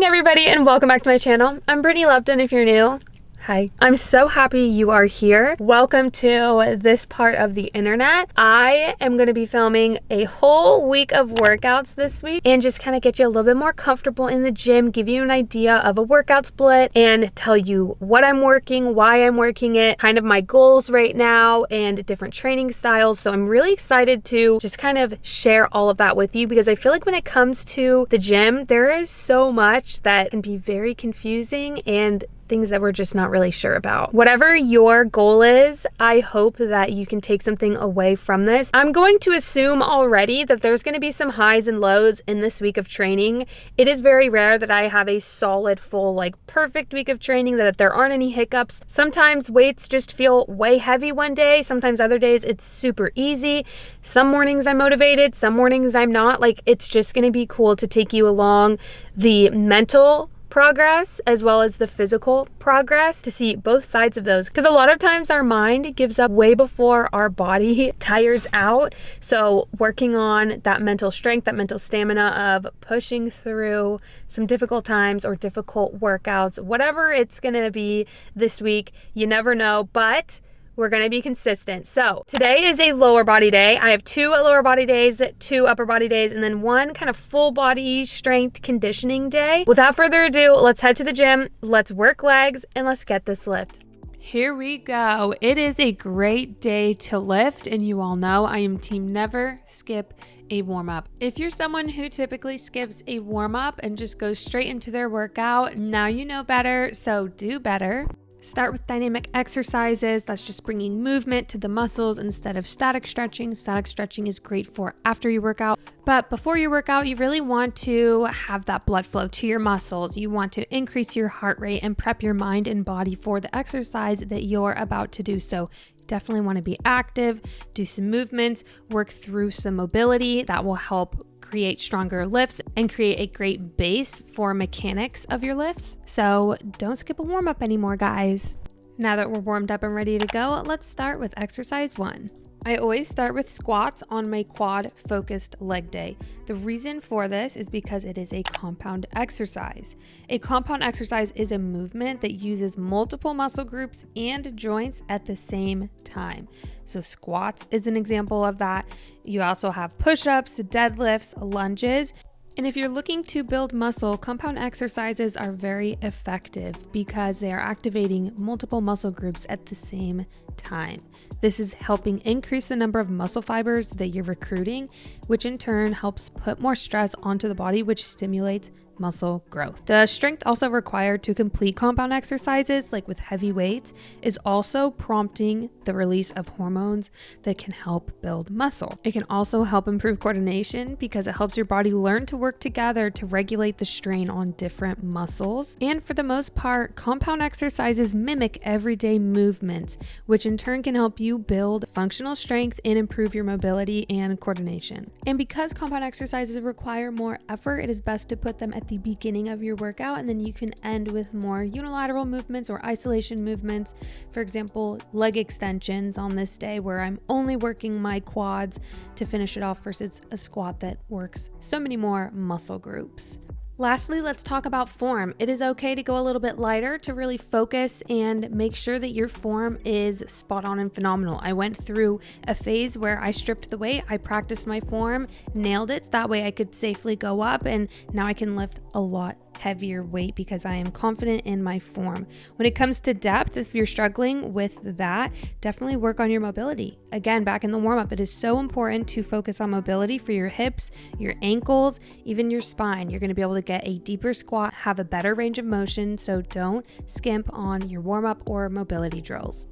Everybody, and welcome back to my channel. I'm Brittany Lupton if you're new. Hi. I'm so happy you are here. Welcome to this part of the internet. I am going to be filming a whole week of workouts this week and just kind of get you a little bit more comfortable in the gym, give you an idea of a workout split and tell you what I'm working, why I'm working it, kind of my goals right now and different training styles. So I'm really excited to just kind of share all of that with you because I feel like when it comes to the gym, there is so much that can be very confusing and things that we're just not really sure about. Whatever your goal is, I hope that you can take something away from this. I'm going to assume already that there's going to be some highs and lows in this week of training. It is very rare that I have a solid, full, perfect week of training, that there aren't any hiccups. Sometimes weights just feel way heavy one day. Sometimes other days it's super easy. Some mornings I'm motivated, some mornings I'm not. It's just going to be cool to take you along the mental progress as well as the physical progress to see both sides of those, because a lot of times our mind gives up way before our body tires out. So working on that mental strength, that mental stamina of pushing through some difficult times or difficult workouts, whatever it's gonna be this week, you never know, but we're going to be consistent. So today is a lower body day. I have 2 lower body days, 2 upper body days, and then 1 kind of full body strength conditioning day. Without further ado, let's head to the gym, let's work legs, and let's get this lift. Here we go. It is a great day to lift, and you all know I am team never skip a warm-up. If you're someone who typically skips a warm-up and just goes straight into their workout, now you know better, so do better. Start with dynamic exercises. That's just bringing movement to the muscles instead of static stretching. Static stretching is great for after you work out. But before you work out, you really want to have that blood flow to your muscles. You want to increase your heart rate and prep your mind and body for the exercise that you're about to do. So definitely want to be active, do some movements, work through some mobility that will help create stronger lifts and create a great base for mechanics of your lifts. So don't skip a warm-up anymore, guys. Now that we're warmed up and ready to go, let's start with exercise 1. I always start with squats on my quad focused leg day. The reason for this is because it is a compound exercise. A compound exercise is a movement that uses multiple muscle groups and joints at the same time. So squats is an example of that. You also have push-ups, deadlifts, lunges. And if you're looking to build muscle, compound exercises are very effective because they are activating multiple muscle groups at the same time. This is helping increase the number of muscle fibers that you're recruiting, which in turn helps put more stress onto the body, which stimulates muscle growth. The strength also required to complete compound exercises, like with heavy weights, is also prompting the release of hormones that can help build muscle. It can also help improve coordination because it helps your body learn to work together to regulate the strain on different muscles. And for the most part, compound exercises mimic everyday movements, which in turn can help you build functional strength and improve your mobility and coordination. And because compound exercises require more effort, it is best to put them at the beginning of your workout, and then you can end with more unilateral movements or isolation movements. For example, leg extensions on this day where I'm only working my quads to finish it off versus a squat that works so many more muscle groups. Lastly, let's talk about form. It is okay to go a little bit lighter to really focus and make sure that your form is spot on and phenomenal. I went through a phase where I stripped the weight, I practiced my form, nailed it. That way I could safely go up, and now I can lift a lot heavier weight because I am confident in my form. When it comes to depth, if you're struggling with that, definitely work on your mobility. Again, back in the warm-up, it is so important to focus on mobility for your hips, your ankles, even your spine. You're going to be able to get a deeper squat, have a better range of motion, so don't skimp on your warm-up or mobility drills.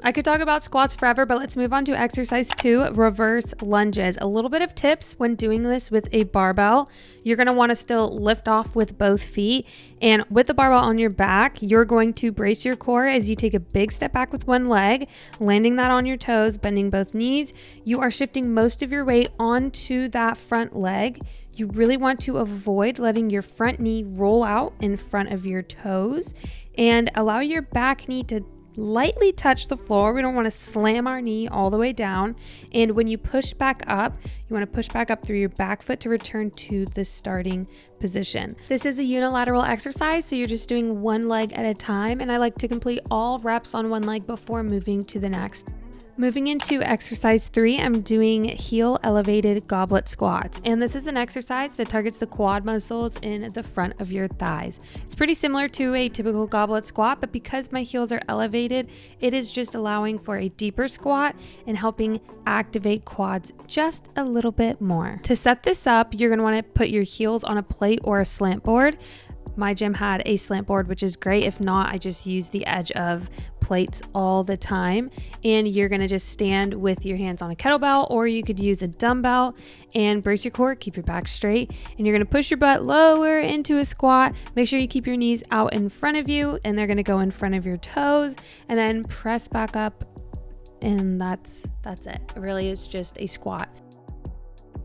I could talk about squats forever, but let's move on to exercise 2, reverse lunges. A little bit of tips when doing this with a barbell. You're going to want to still lift off with both feet, and with the barbell on your back, you're going to brace your core as you take a big step back with one leg, landing that on your toes, bending both knees. You are shifting most of your weight onto that front leg. You really want to avoid letting your front knee roll out in front of your toes, and allow your back knee to lightly touch the floor. We don't want to slam our knee all the way down. And when you push back up, you want to push back up through your back foot to return to the starting position. This is a unilateral exercise, so you're just doing one leg at a time. And I like to complete all reps on one leg before moving to the next. Moving into exercise 3, I'm doing heel elevated goblet squats. And this is an exercise that targets the quad muscles in the front of your thighs. It's pretty similar to a typical goblet squat, but because my heels are elevated, it is just allowing for a deeper squat and helping activate quads just a little bit more. To set this up, you're gonna wanna put your heels on a plate or a slant board. My gym had a slant board, which is great. If not, I just use the edge of plates all the time. And you're gonna just stand with your hands on a kettlebell, or you could use a dumbbell, and brace your core, keep your back straight. And you're gonna push your butt lower into a squat. Make sure you keep your knees out in front of you, and they're gonna go in front of your toes, and then press back up. And that's it. It really is just a squat.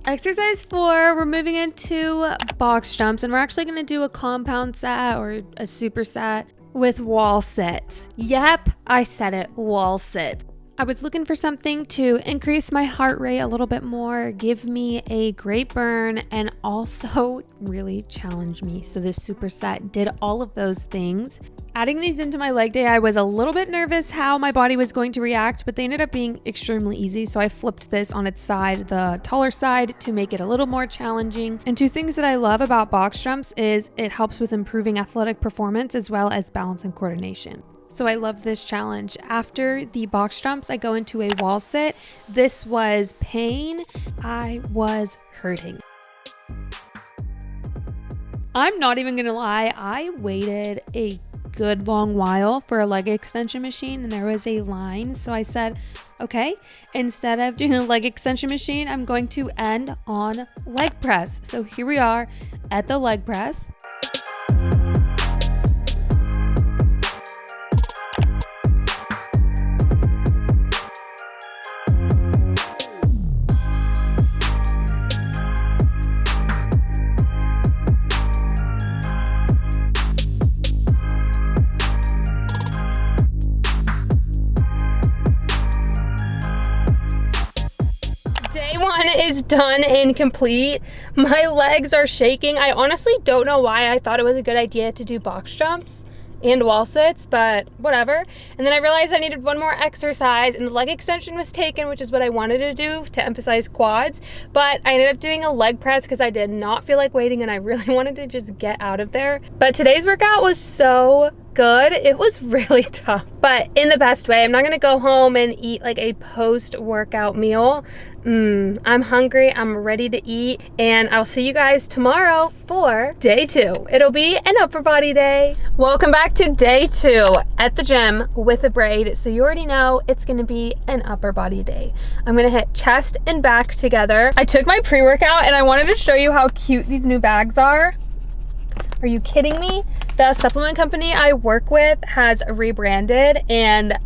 Exercise 4, we're moving into box jumps, and we're actually going to do a compound set or a superset with wall sits. Yep, I said it, wall sits. I was looking for something to increase my heart rate a little bit more, give me a great burn, and also really challenge me. So this superset did all of those things. Adding these into my leg day, I was a little bit nervous how my body was going to react, but they ended up being extremely easy. So I flipped this on its side, the taller side, to make it a little more challenging. And 2 things that I love about box jumps is it helps with improving athletic performance as well as balance and coordination. So I love this challenge. After the box jumps, I go into a wall sit. This was pain. I was hurting. I'm not even gonna lie, I waited a good long while for a leg extension machine, and there was a line. So I said, okay, instead of doing a leg extension machine, I'm going to end on leg press. So here we are at the leg press. Is done and complete. My legs are shaking. I honestly don't know why I thought it was a good idea to do box jumps and wall sits, but whatever. And then I realized I needed one more exercise, and the leg extension was taken, which is what I wanted to do to emphasize quads, but I ended up doing a leg press because I did not feel like waiting and I really wanted to just get out of there. But today's workout was so good. It was really tough, but in the best way. I'm not gonna go home and eat like a post-workout meal. I'm hungry, I'm ready to eat, and I'll see you guys tomorrow for day 2. It'll be an upper body day. Welcome back to day 2 at the gym with a braid. So you already know it's gonna be an upper body day. I'm gonna hit chest and back together. I took my pre-workout and I wanted to show you how cute these new bags are. Are you kidding me? The supplement company I work with has rebranded, and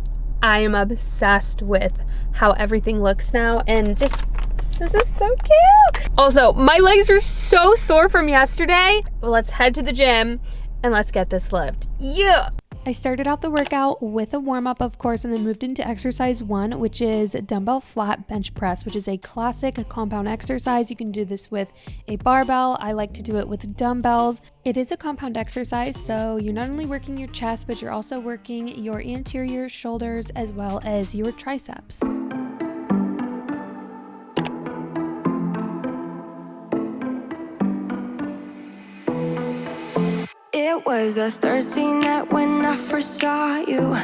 I am obsessed with how everything looks now, and just, this is so cute. Also, my legs are so sore from yesterday. Let's head to the gym and let's get this lift. Yeah. I started out the workout with a warm-up, of course, and then moved into exercise 1, which is dumbbell flat bench press, which is a classic compound exercise. You can do this with a barbell. I like to do it with dumbbells. It is a compound exercise, so you're not only working your chest, but you're also working your anterior shoulders as well as your triceps. It was a Thursday night when I first saw you.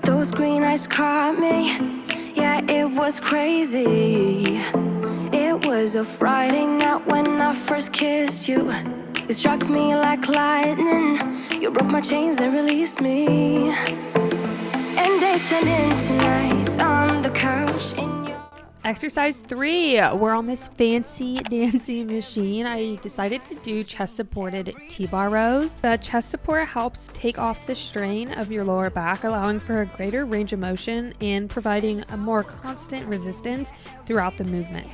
Those green eyes caught me. Yeah, it was crazy. It was a Friday night when I first kissed you. You struck me like lightning. You broke my chains and released me. And days turn into nights on the couch in your... Exercise 3, we're on this fancy dancy machine. I decided to do chest supported T-bar rows. The chest support helps take off the strain of your lower back, allowing for a greater range of motion and providing a more constant resistance throughout the movement.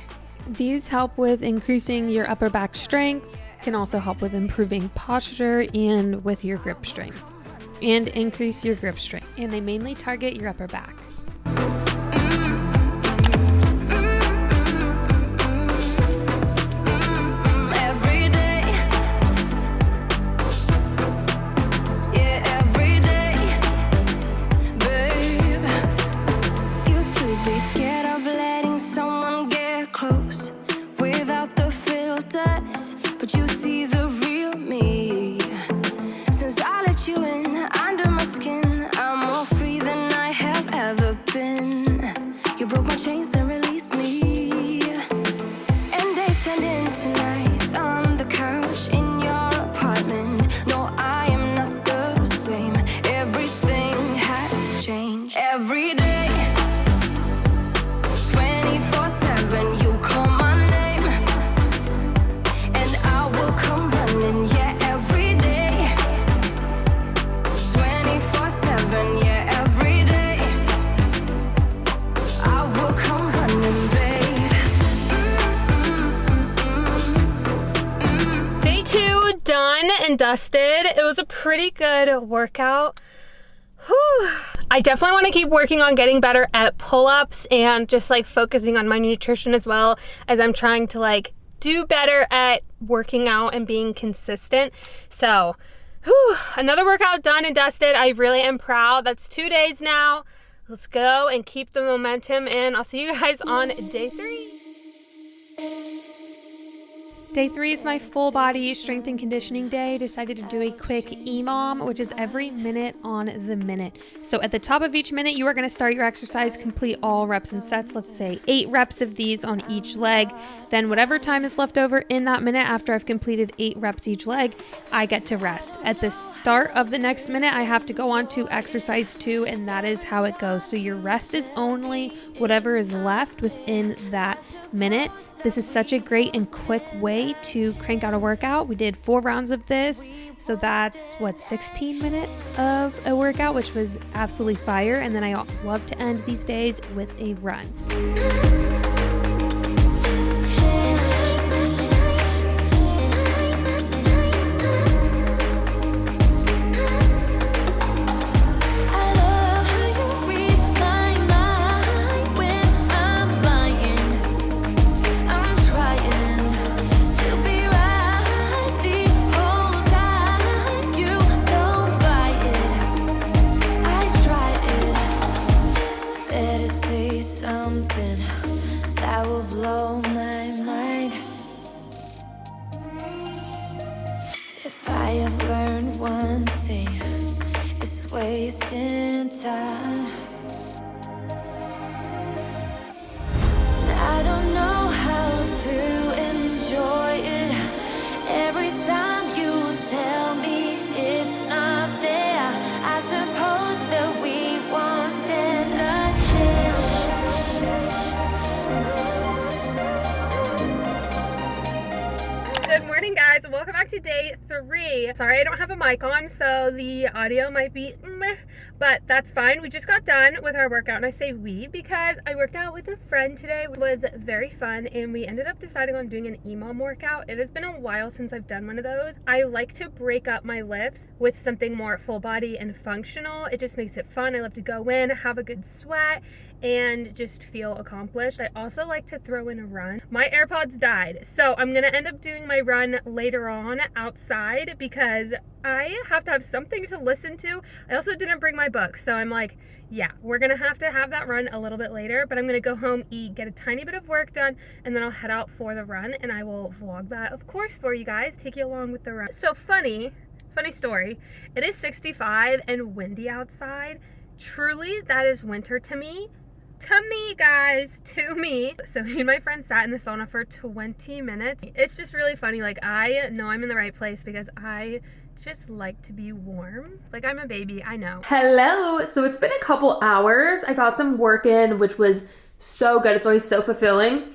These help with increasing your upper back strength, can also help with improving posture and with your grip strength, and increase your grip strength. And they mainly target your upper back. Chains and released me, and days turned into nights on the couch in your apartment. No, I am not the same. Everything has changed. Every day, 24/7, you call my name, and I will come running. Yeah, every day, 24/7. Yeah, every day. Day 2 done and dusted. It was a pretty good workout. Whew. I definitely want to keep working on getting better at pull-ups and just like focusing on my nutrition as well, as I'm trying to like do better at working out and being consistent. So another workout done and dusted. I really am proud. That's 2 days now. Let's go and keep the momentum, and I'll see you guys on day 3. Day 3 is my full body strength and conditioning day. Decided to do a quick EMOM, which is every minute on the minute. So at the top of each minute, you are going to start your exercise, complete all reps and sets. Let's say 8 reps of these on each leg. Then whatever time is left over in that minute after I've completed 8 reps each leg, I get to rest. At the start of the next minute, I have to go on to exercise 2, and that is how it goes. So your rest is only whatever is left within that minute. This is such a great and quick way to crank out a workout. We did 4 rounds of this, so that's 16 minutes of a workout, which was absolutely fire. And then I love to end these days with a run. Wasting time. I don't know how to enjoy it. Every time you tell me it's not there, I suppose that we won't stand a chance. Good morning, guys. Welcome back to day 3. Sorry I don't have a mic on, so the audio might be meh, but that's fine. We just got done with our workout, and I say we because I worked out with a friend today. It was very fun, and we ended up deciding on doing an EMOM workout. It has been a while since I've done one of those. I like to break up my lifts with something more full body and functional. It just makes it fun. I love to go in, have a good sweat, and just feel accomplished. I also like to throw in a run. My AirPods died, so I'm gonna end up doing my run later on outside because I have to have something to listen to. I also didn't bring my book, so I'm like, yeah, we're gonna have to have that run a little bit later, but I'm gonna go home, eat, get a tiny bit of work done, and then I'll head out for the run, and I will vlog that, of course, for you guys, take you along with the run. So funny story, it is 65 and windy outside. Truly, that is winter to me. To me, guys, to me. So me and my friend sat in the sauna for 20 minutes. It's just really funny. Like, I know I'm in the right place because I just like to be warm. Like, I'm a baby, I know. Hello. So it's been a couple hours. I got some work in, which was so good. It's always so fulfilling.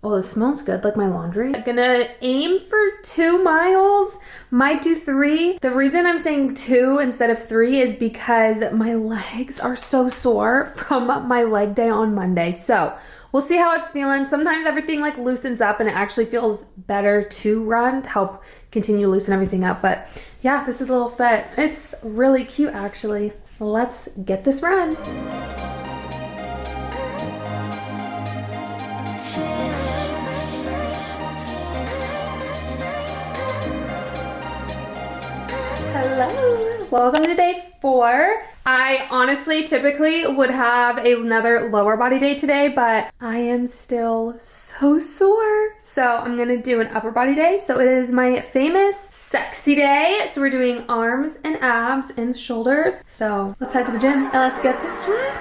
Oh, this smells good, like my laundry. I'm gonna aim for 2 miles, might do 3. The reason I'm saying 2 instead of 3 is because my legs are so sore from my leg day on Monday. So we'll see how it's feeling. Sometimes everything like loosens up and it actually feels better to run to help continue to loosen everything up. But yeah, this is a little fit. It's really cute actually. Let's get this run. Hello, welcome to day 4. I honestly typically would have another lower body day today, but I am still so sore. So I'm gonna do an upper body day. So it is my famous sexy day. So we're doing arms and abs and shoulders. So let's head to the gym and let's get this lit.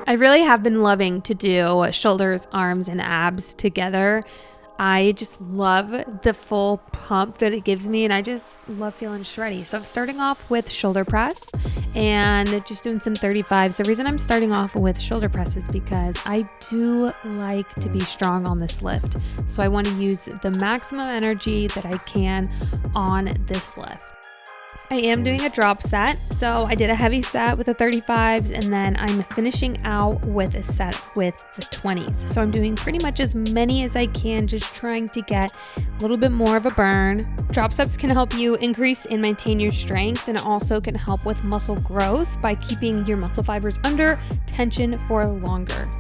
I really have been loving to do shoulders, arms, and abs together. I just love the full pump that it gives me, and I just love feeling shreddy. So I'm starting off with shoulder press and just doing some 35s. The reason I'm starting off with shoulder press is because I do like to be strong on this lift. So I want to use the maximum energy that I can on this lift. I am doing a drop set, so I did a heavy set with the 35s, and then I'm finishing out with a set with the 20s. So I'm doing pretty much as many as I can, just trying to get a little bit more of a burn. Drop sets can help you increase and maintain your strength, and it also can help with muscle growth by keeping your muscle fibers under tension for longer.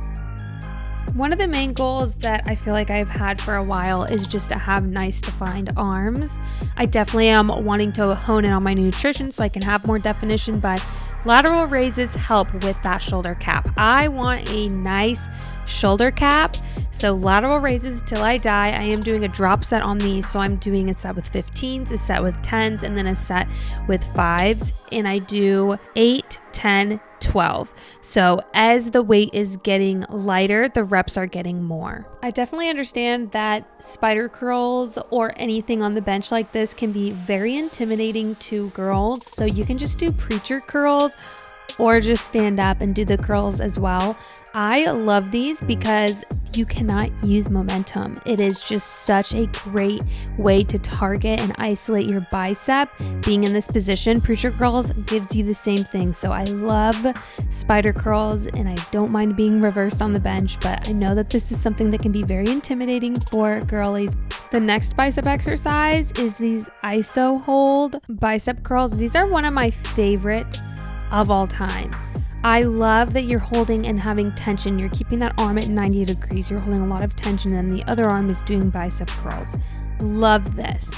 One of the main goals that I feel like I've had for a while is just to have nice defined arms. I definitely am wanting to hone in on my nutrition so I can have more definition, but lateral raises help with that shoulder cap. I want a nice shoulder cap, so lateral raises till I die. I am doing a drop set on these, so I'm doing a set with 15s, a set with 10s, and then a set with 5s, and I do 8, 10, 12. So as the weight is getting lighter, the reps are getting more. I definitely understand that spider curls or anything on the bench like this can be very intimidating to girls. So you can just do preacher curls or just stand up and do the curls as well. I love these because you cannot use momentum. It is just such a great way to target and isolate your bicep. Being in this position, preacher curls gives you the same thing. So I love spider curls and I don't mind being reversed on the bench, but I know that this is something that can be very intimidating for girlies. The next bicep exercise is these iso hold bicep curls. These are one of my favorite of all time. I love that you're holding and having tension. You're keeping that arm at 90 degrees. You're holding a lot of tension, and the other arm is doing bicep curls. Love this.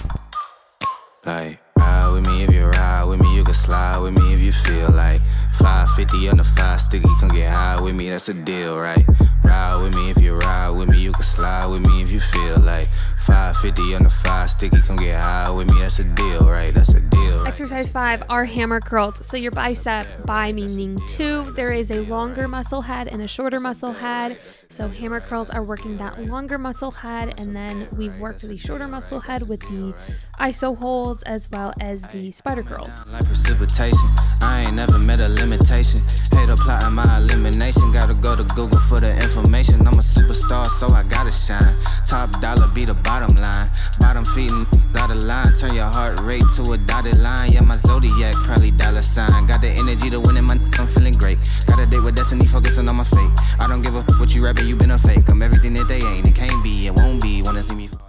Like, ride with me if you ride with me, you can slide with me if you feel like 550 on the 5 sticky, come get high with me, that's a deal, right? Ride with me if you ride with me, you can slide with me if you feel like 550 on the 5 sticky, come get high with me, that's a deal, right? That's a deal, right? Exercise 5 are hammer curls. So your bicep, bi meaning 2, there is a longer muscle head and a shorter muscle head. So hammer curls are working that longer muscle head, and then we've worked the shorter muscle head with the iso holds as well as the spider curls. Like precipitation, I ain't never met a limitation. Hate plotting my elimination, gotta go to Google for the information. I'm a superstar, so I gotta shine. Top dollar be the bottom line. Bottom feeding out of line. Turn your heart rate to a dotted line. Yeah, my zodiac probably dollar sign. Got the energy to win in my I'm feeling great. Got a date with destiny, focusing on my fate. I don't give a f what you rapping, you been a fake. I'm everything that they ain't, it can't be, it won't be. Wanna see me fall.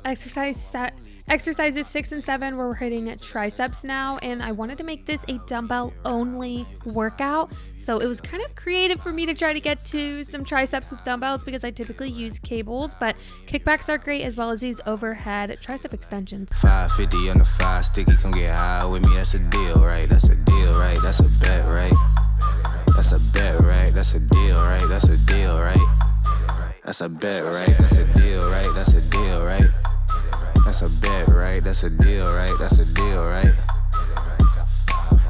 Exercises 6 and 7, we're hitting triceps now, and I wanted to make this a dumbbell only workout. So it was kind of creative for me to try to get to some triceps with dumbbells because I typically use cables, but kickbacks are great as well as these overhead tricep extensions. 550 on the 5 sticky, come get high with me, that's a deal, right? That's a deal, right? That's a bet, right? That's a bet, right? That's a deal, right? That's a deal, right? That's a bet, right? That's a deal, right? That's a deal, right? That's a bet, right? That's a deal, right? That's a deal, right?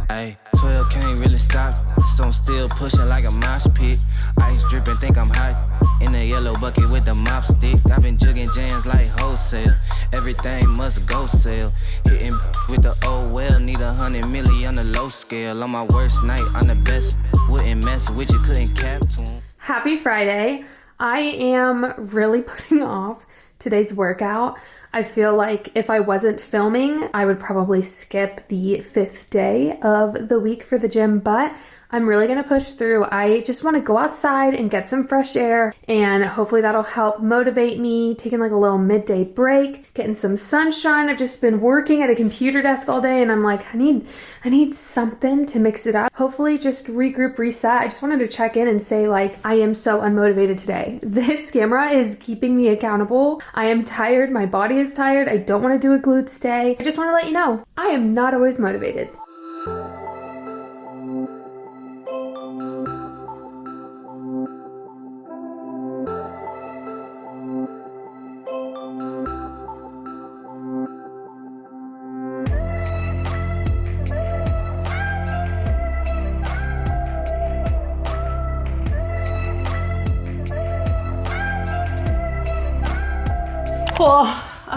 Ay, 12 came can't really stop. So I'm still pushing like a mosh pit. Ice dripping, think I'm hot. In a yellow bucket with the mop stick. I've been jugging jams like wholesale. Everything must go sell. Hitting with the old well. Need 100 million on the low scale. On my worst night, I'm the best. Wouldn't mess with you, couldn't cap to him. Happy Friday. I am really putting off today's workout. I feel like if I wasn't filming, I would probably skip the 5th day of the week for the gym, but I'm really going to push through. I just want to go outside and get some fresh air, and hopefully that'll help motivate me, taking like a little midday break, getting some sunshine. I've just been working at a computer desk all day, and I'm like, I need something to mix it up. Hopefully just regroup, reset. I just wanted to check in and say, like, I am so unmotivated today. This camera is keeping me accountable. I am tired. My body is tired. I don't want to do a glutes day. I just want to let you know, I am not always motivated. Cool.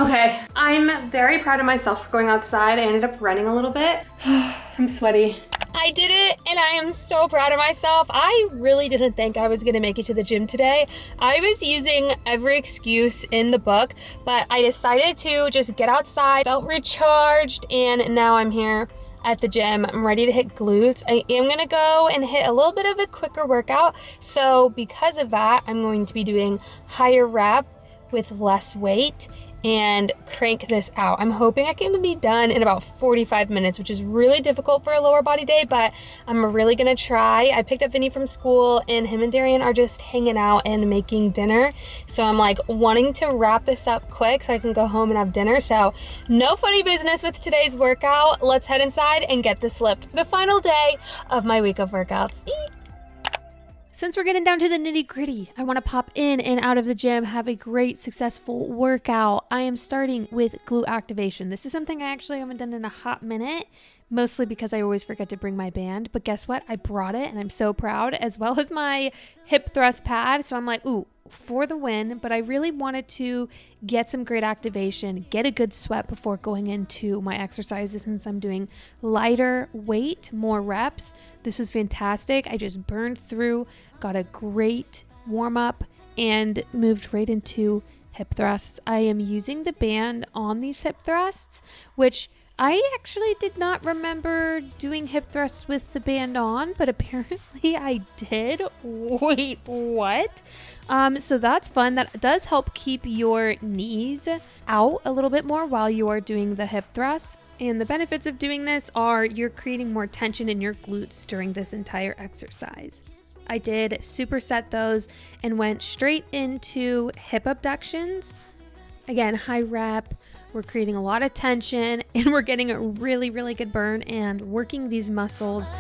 Okay. I'm very proud of myself for going outside. I ended up running a little bit. I'm sweaty. I did it, and I am so proud of myself. I really didn't think I was gonna make it to the gym today. I was using every excuse in the book, but I decided to just get outside, felt recharged, and now I'm here at the gym. I'm ready to hit glutes. I am gonna go and hit a little bit of a quicker workout. So because of that, I'm going to be doing higher rep with less weight and crank this out. I'm hoping I can be done in about 45 minutes, which is really difficult for a lower body day, but I'm really gonna try. I picked up Vinny from school, and him and Darian are just hanging out and making dinner. So I'm like wanting to wrap this up quick so I can go home and have dinner. So no funny business with today's workout. Let's head inside and get this slipped for the final day of my week of workouts. Since we're getting down to the nitty gritty, I want to pop in and out of the gym, have a great, successful workout. I am starting with glute activation. This is something I actually haven't done in a hot minute, mostly because I always forget to bring my band. But guess what? I brought it, and I'm so proud, as well as my hip thrust pad. So I'm like, ooh, for the win. But I really wanted to get some great activation, get a good sweat before going into my exercises, since I'm doing lighter weight, more reps. This was fantastic. I just burned through, got a great warm up, and moved right into hip thrusts. I am using the band on these hip thrusts, which I actually did not remember doing hip thrusts with the band on, but apparently I did. Wait, what? So that's fun. That does help keep your knees out a little bit more while you are doing the hip thrusts. And the benefits of doing this are you're creating more tension in your glutes during this entire exercise. I did superset those and went straight into hip abductions. Again, high rep. We're creating a lot of tension, and we're getting a really, really good burn and working these muscles.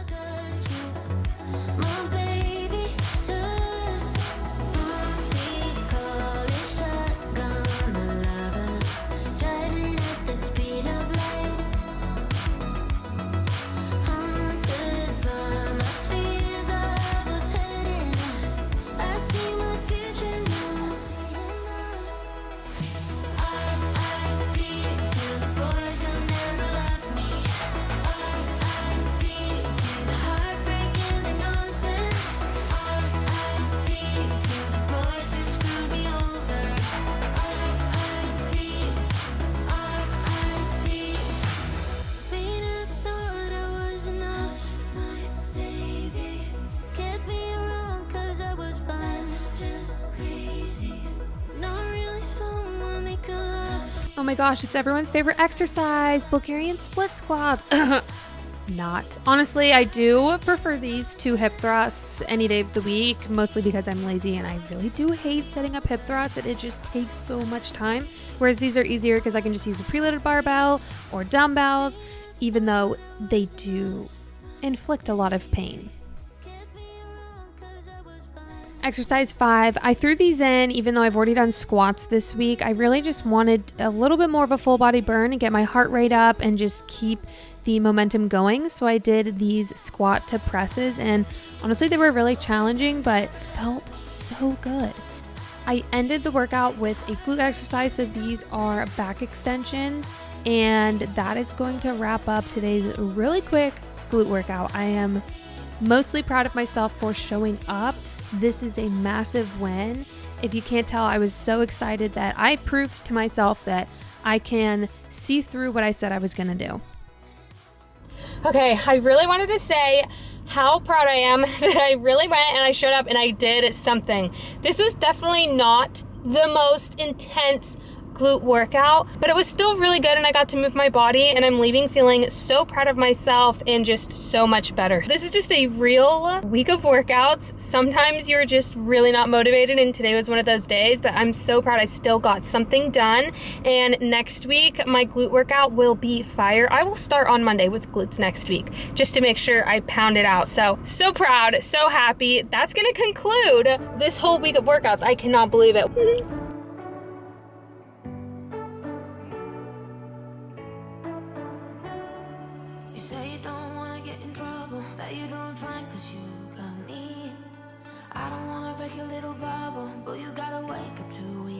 Oh my gosh, it's everyone's favorite exercise, Bulgarian split squats. Not. Honestly, I do prefer these to hip thrusts any day of the week, mostly because I'm lazy and I really do hate setting up hip thrusts. It just takes so much time. Whereas these are easier because I can just use a preloaded barbell or dumbbells, even though they do inflict a lot of pain. Exercise 5, I threw these in even though I've already done squats this week. I really just wanted a little bit more of a full body burn and get my heart rate up and just keep the momentum going. So I did these squat to presses, and honestly they were really challenging but felt so good. I ended the workout with a glute exercise, so these are back extensions, and that is going to wrap up today's really quick glute workout. I am mostly proud of myself for showing up. This is a massive win. If you can't tell, I was so excited that I proved to myself that I can see through what I said I was gonna do. Okay, I really wanted to say how proud I am that I really went and I showed up and I did something. This is definitely not the most intense glute workout, but it was still really good and I got to move my body, and I'm leaving feeling so proud of myself and just so much better. This is just a real week of workouts. Sometimes you're just really not motivated, and today was one of those days, but I'm so proud I still got something done. And next week my glute workout will be fire. I will start on Monday with glutes next week just to make sure I pound it out. So proud, so happy. That's gonna conclude this whole week of workouts. I cannot believe it. You say you don't wanna get in trouble, that you're doing fine cause you got me. I don't wanna break your little bubble, but you gotta wake up to